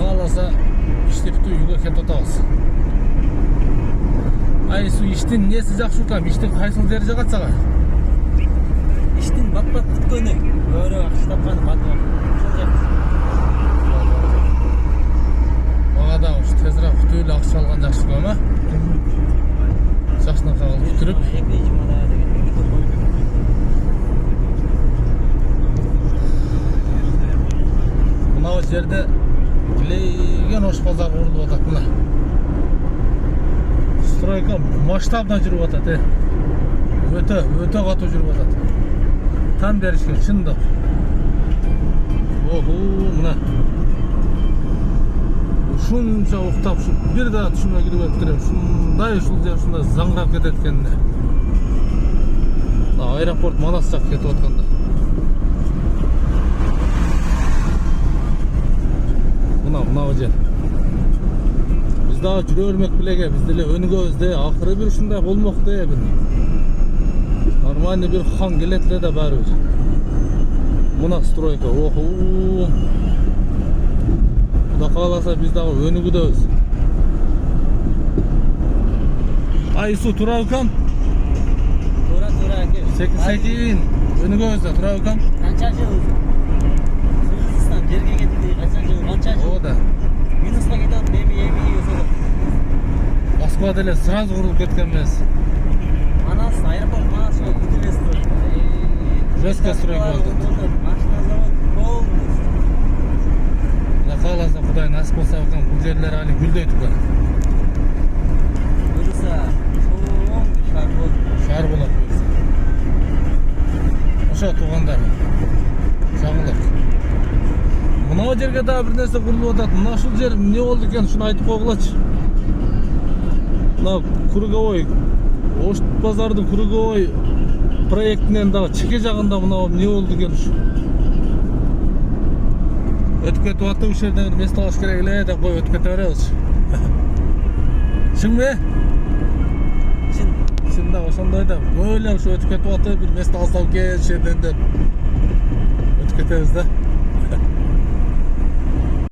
кааласа иштептүү үйгө кетип атабыз. Айсу иштин неси жакшы укам? Иштин кайсыл жери жагат сага? Иштин бат-бат күткөнү, өрө акча тапканы бат-бат. Мага да ушу тезирээк күтүп эле акча алган жакшы укам, а? Жакшына калып күтүрүп. Мына жерде килейген ош базары курулуп атат мына. Стройка масштабно жүрүп атат, өтө катуу жүрүп атат. Тан бериш керек, чындап. Оху, мына. Ушунча уктап, бир да түшүнбөй кирип өткөрөм. Ушундай ушул жер ушундай заңгырап кетет экенде. Аэропорт Манас жак кетип атканда. Мына жер. Биз дагы жүрө бермек белеге, биз деле өнүгөбүз де, акыры бир ушундай болмок де. Нормальный бир хан келет эле да баарыбыз. Мына стройка, оху. Кудай кааласа биз дагы өнүгүдөбүз. Айсу тура укам? Тура аке. Секин. Өнүгөбүз да тура укам? Канча жыл? Кыргызстан жерге кетти, канча жыл? Канча жыл? О да. Минуска кетет, эми өсөт. Москва деле сразу курулуп кеткен эмес. Манас, аэропорт Манас бүтүлө стройка. Жестко стройка болду. Машина завод полностью. Кудай кааласа, Кудай насип болсо укам, бул жерлер али гүлдөйт укам. Буюрса, чоң шаар болот. Шаар болот буюрса. Ошо туугандар. Жагылык. Мына жерге да бир нерсе курулуп атат. Мына ушул жер эмне болду экен, ушуну айтып койгулачы. Мына круговой, Ош базардын круговой проектинен дагы чеке жагында мына эмне болду экен ушу. Өтүп кетип атты, ушул жерден бир место алыш керек эле деп коюп өтүп кете беребиз. Чынбы? Чын да ошондой да. Böyle ушу өтүп кетип атты, бир место алсам экен ушул жерден деп өтүп кетебиз да.